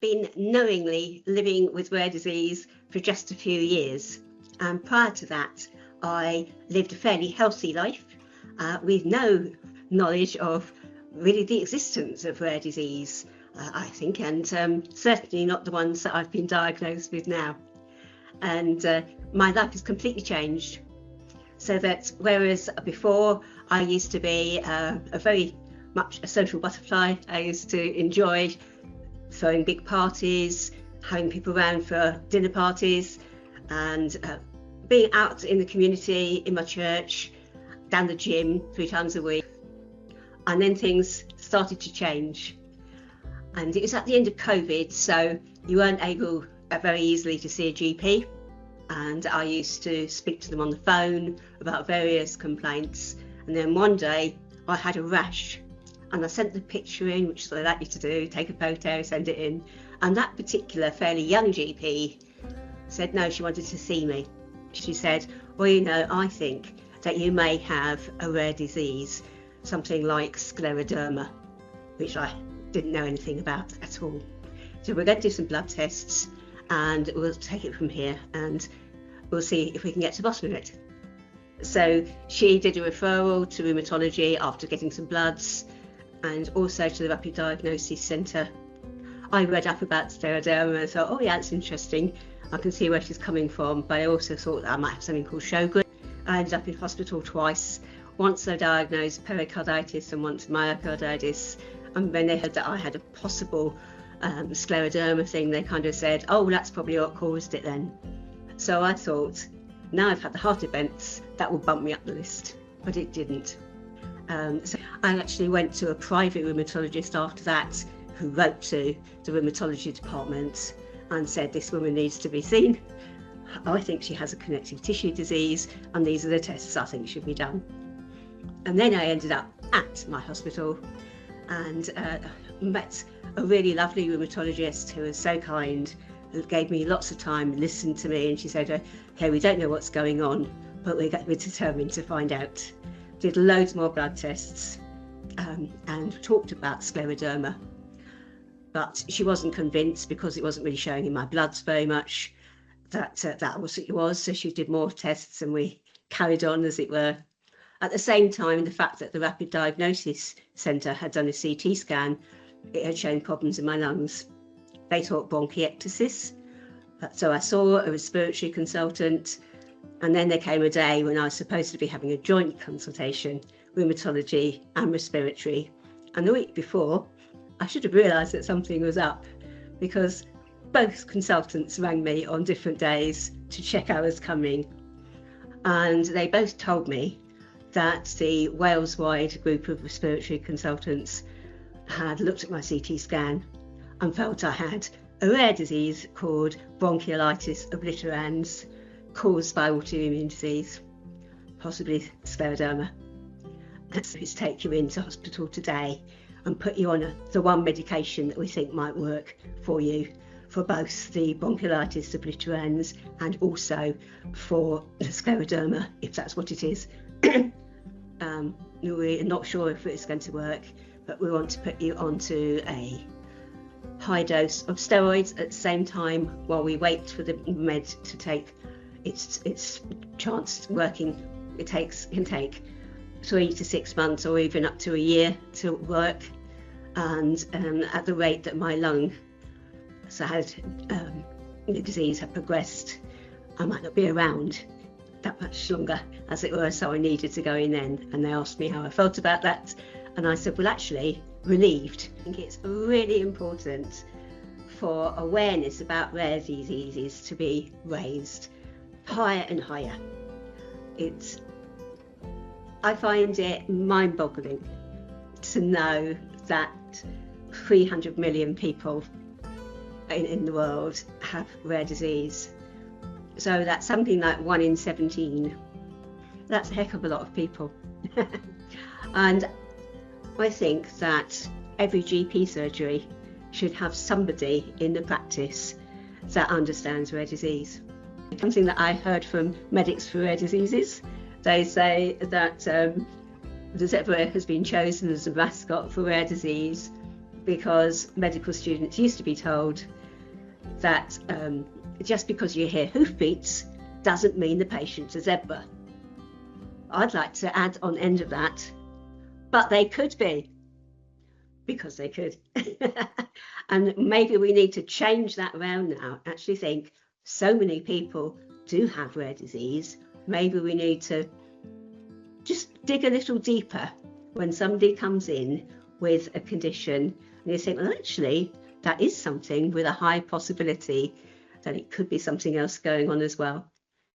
been knowingly living with rare disease for just a few years. And prior to that, I lived a fairly healthy life with no knowledge of really the existence of rare disease, I think, and certainly not the ones that I've been diagnosed with now. And my life has completely changed. So that whereas before I used to be very much a social butterfly, I used to enjoy throwing big parties, having people around for dinner parties, and being out in the community, in my church, down the gym 3 times a week. And then things started to change. And it was at the end of COVID, so you weren't able very easily to see a GP. And I used to speak to them on the phone about various complaints. And then one day I had a rash, and I sent the picture in, which they like you to do, take a photo, send it in. And that particular fairly young GP said no, she wanted to see me. She said, well, you know, I think that you may have a rare disease, something like scleroderma, which I didn't know anything about at all. So we're going to do some blood tests and we'll take it from here and we'll see if we can get to the bottom of it. So she did a referral to rheumatology after getting some bloods, and also to the Rapid Diagnosis Centre. I read up about scleroderma and thought, oh yeah, that's interesting. I can see where she's coming from, but I also thought that I might have something called Sjogren. I ended up in hospital twice. Once they diagnosed pericarditis and once myocarditis. And when they heard that I had a possible scleroderma thing, they kind of said, oh, that's probably what caused it then. So I thought, now I've had the heart events, that will bump me up the list, but it didn't. So I actually went to a private rheumatologist after that, who wrote to the rheumatology department and said, this woman needs to be seen. I think she has a connective tissue disease, and these are the tests I think should be done. And then I ended up at my hospital and met a really lovely rheumatologist who was so kind, who gave me lots of time, listened to me, and she said, okay, we don't know what's going on, but we're determined to find out. Did loads more blood tests and talked about scleroderma. But she wasn't convinced because it wasn't really showing in my bloods very much that that was what it was. So she did more tests and we carried on, as it were. At the same time, the fact that the Rapid Diagnosis Centre had done a CT scan, it had shown problems in my lungs. They thought bronchiectasis. So I saw a respiratory consultant, and then there came a day when I was supposed to be having a joint consultation, rheumatology and respiratory. And the week before, I should have realised that something was up, because both consultants rang me on different days to check I was coming. And they both told me that the Wales-wide group of respiratory consultants had looked at my CT scan and felt I had a rare disease called bronchiolitis obliterans, caused by autoimmune disease, possibly scleroderma. And so it's take you into hospital today and put you on the one medication that we think might work for you, for both the bronchiolitis obliterans and also for the scleroderma, if that's what it is. We're not sure if it's going to work, but we want to put you onto a high dose of steroids at the same time while we wait for the med to take its chance working. It can take 3 to 6 months or even up to a year to work, and at the rate that my lung the disease had progressed, I might not be around that much longer, as it were, so I needed to go in then. And they asked me how I felt about that, and I said, well, actually relieved. I think it's really important for awareness about rare diseases to be raised higher and higher. I find it mind-boggling to know that 300 million people in the world have rare disease. So that's something like 1 in 17. That's a heck of a lot of people. And I think that every GP surgery should have somebody in the practice that understands rare disease. Something that I heard from Medics for Rare Diseases, they say that the zebra has been chosen as a mascot for rare disease because medical students used to be told that just because you hear hoofbeats doesn't mean the patient's a zebra. I'd like to add on end of that, but they could be, because they could. And maybe we need to change that around now. Actually think so many people do have rare disease. Maybe we need to just dig a little deeper when somebody comes in with a condition and you think, well, actually, that is something with a high possibility that it could be something else going on as well.